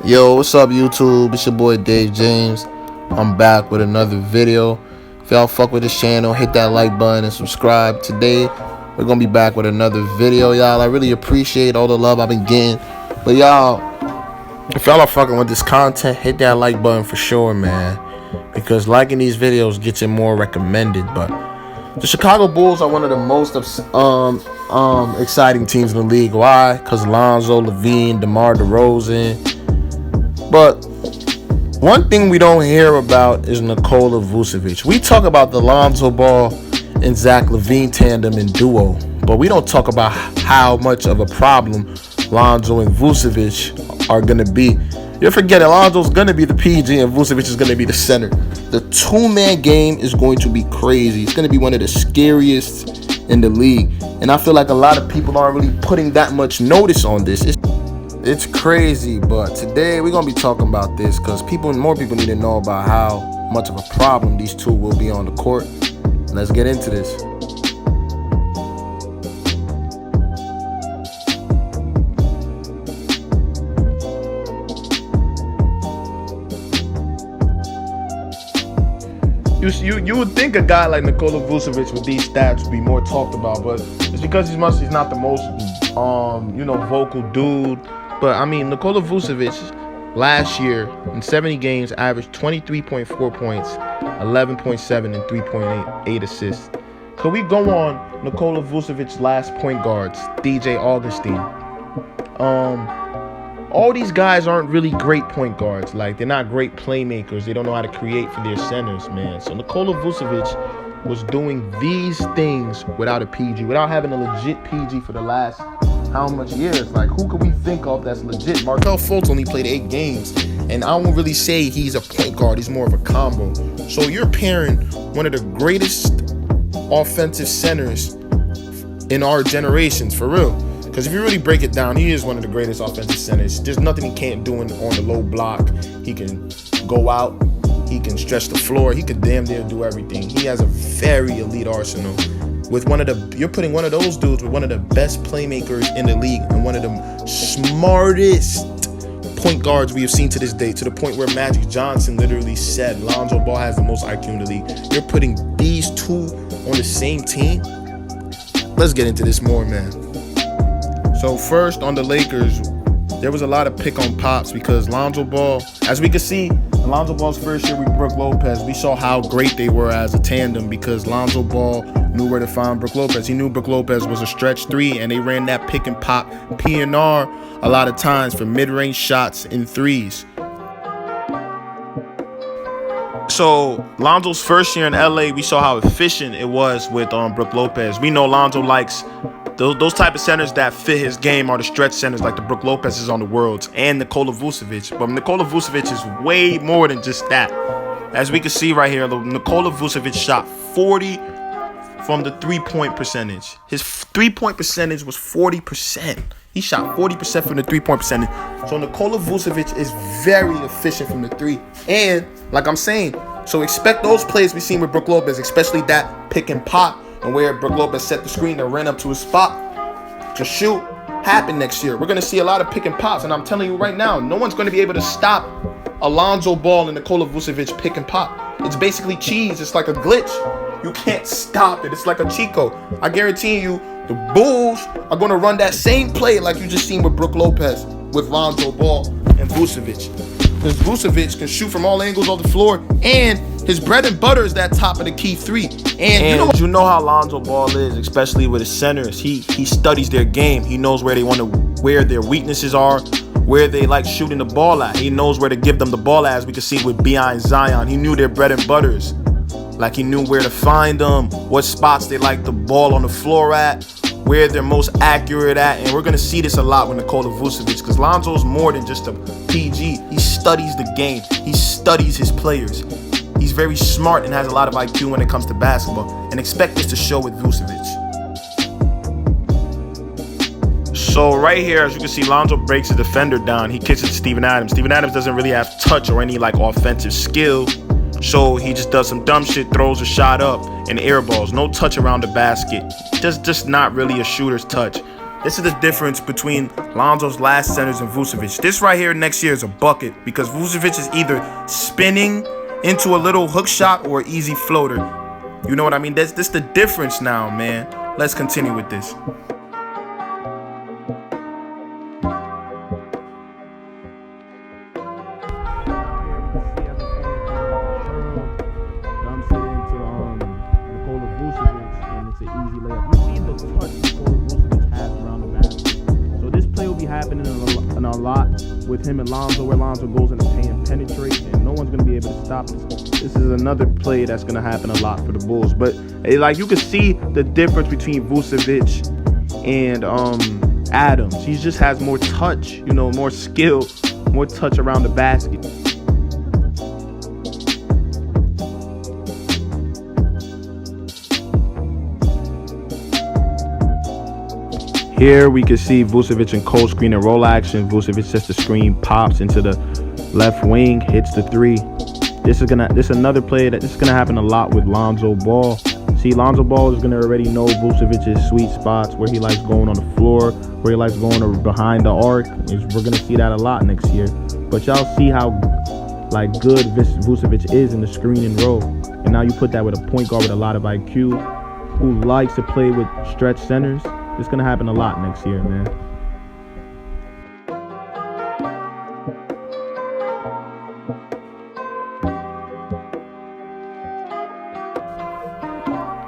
Yo, what's up YouTube? It's your boy Dave James. I'm back with another video. If y'all fuck with this channel, hit that like button and subscribe. Today, we're gonna be back with another video, y'all. I really appreciate all the love I've been getting. But y'all, if y'all are fucking with this content, hit that like button for sure, man. Because liking these videos gets you more recommended. But the Chicago Bulls are one of the most exciting teams in the league. Why? Because Lonzo, Levine, DeMar DeRozan. But one thing we don't hear about is Nikola Vucevic. We talk about the Lonzo Ball and Zach LaVine tandem and duo, but we don't talk about how much of a problem Lonzo and Vucevic are going to be. You forget that Lonzo's going to be the PG and Vucevic is going to be the center. The two-man game is going to be crazy. It's going to be one of the scariest in the league. And I feel like a lot of people aren't really putting that much notice on this. It's crazy, but today we're going to be talking about this because more people need to know about how much of a problem these two will be on the court. Let's get into this. You would think a guy like Nikola Vucevic with these stats would be more talked about, but it's because he's not the most vocal dude. But I mean, Nikola Vucevic last year in 70 games averaged 23.4 points, 11.7 and 3.8 assists. Could we go on Nikola Vucevic's last point guards, DJ Augustine? All these guys aren't really great point guards. Like, they're not great playmakers. They don't know how to create for their centers, man. So Nikola Vucevic was doing these things without a PG, without having a legit PG for the last how much years? Like, who could we think of that's legit? Markelle Fultz only played 8 games, and I won't really say he's a point guard. He's more of a combo. So you're pairing one of the greatest offensive centers in our generations, for real. Because if you really break it down, he is one of the greatest offensive centers. There's nothing he can't do on the low block. He can go out. He can stretch the floor. He could damn near do everything. He has a very elite arsenal. You're putting one of those dudes with one of the best playmakers in the league and one of the smartest point guards we have seen to this day, to the point where Magic Johnson literally said Lonzo Ball has the most IQ in the league. You're putting these two on the same team. Let's get into this more, man. So first, on the Lakers, there was a lot of pick on Pops because Lonzo Ball, as we could see, in Lonzo Ball's first year with Brook Lopez, we saw how great they were as a tandem because Lonzo Ball knew where to find Brook Lopez. He knew Brook Lopez was a stretch 3, and they ran that pick and pop P&R a lot of times for mid-range shots in threes. So Lonzo's first year in LA, we saw how efficient it was with Brook Lopez. We know Lonzo likes those type of centers that fit his game are the stretch centers like the Brook Lopez's on the Worlds and Nikola Vucevic. But Nikola Vucevic is way more than just that. As we can see right here, Nikola Vucevic shot 40 from the three-point percentage. His three-point percentage was 40%. He shot 40% from the three-point percentage. So Nikola Vucevic is very efficient from the three. And like I'm saying, so expect those plays we've seen with Brook Lopez, especially that pick and pop, and where Brook Lopez set the screen and ran up to his spot to shoot, happen next year. We're going to see a lot of pick and pops, and I'm telling you right now, no one's going to be able to stop Lonzo Ball and Nikola Vucevic pick and pop. It's basically cheese. It's like a glitch. You can't stop it. It's like a Chico. I guarantee you, the Bulls are going to run that same play like you just seen with Brook Lopez, with Lonzo Ball and Vucevic. Because Vucevic can shoot from all angles on the floor, and his bread and butter is that top of the key 3. And you know how Lonzo Ball is, especially with his centers. He studies their game. He knows where their weaknesses are, where they like shooting the ball at. He knows where to give them the ball at, as we can see with B.I. and Zion. He knew their bread and butters. Like, he knew where to find them, what spots they like the ball on the floor at, where they're most accurate at. And we're going to see this a lot with Nikola Vucevic because Lonzo is more than just a PG. He studies the game. He studies his players. He's very smart and has a lot of IQ when it comes to basketball. And expect this to show with Vucevic. So right here, as you can see, Lonzo breaks the defender down. He kicks it to Steven Adams. Steven Adams doesn't really have touch or any like offensive skill. So he just does some dumb shit, throws a shot up and air balls. No touch around the basket. Just not really a shooter's touch. This is the difference between Lonzo's last centers and Vucevic. This right here next year is a bucket because Vucevic is either spinning into a little hook shot or easy floater. You know what I mean? This the difference now, man. Let's continue with this. Nikola Vucevic, and it's an easy layup. You see the touch Nikola Vucevic has around the basket. So this play will be happening in a lot with him and Lonzo, where Lonzo goes in the paint and penetrates, and no one's going to be able to stop this. This is another play that's going to happen a lot for the Bulls. But like you can see the difference between Vucevic and Adams. He just has more touch, you know, more skill, more touch around the basket. Here we can see Vucevic in cold screen and roll action. Vucevic sets the screen, pops into the left wing, hits the three. This is another play that this is gonna happen a lot with Lonzo Ball. See, Lonzo Ball is gonna already know Vucevic's sweet spots, where he likes going on the floor, where he likes going behind the arc. We're gonna see that a lot next year. But y'all see how like good Vucevic is in the screen and roll. And now you put that with a point guard with a lot of IQ, who likes to play with stretch centers. It's going to happen a lot next year, man.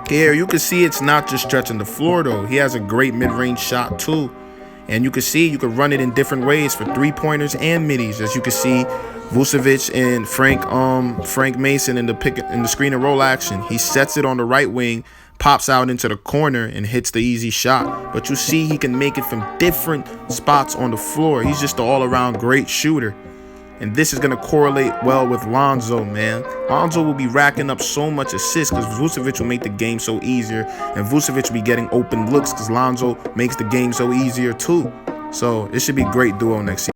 Here, you can see it's not just stretching the floor, though. He has a great mid-range shot, too. And you can see you can run it in different ways for three-pointers and middies. As you can see, Vucevic and Frank Mason in the screen and roll action. He sets it on the right wing, pops out into the corner, and hits the easy shot. But you see he can make it from different spots on the floor. He's just an all-around great shooter. And this is going to correlate well with Lonzo, man. Lonzo will be racking up so much assists because Vucevic will make the game so easier. And Vucevic will be getting open looks because Lonzo makes the game so easier too. So this should be a great duo next season.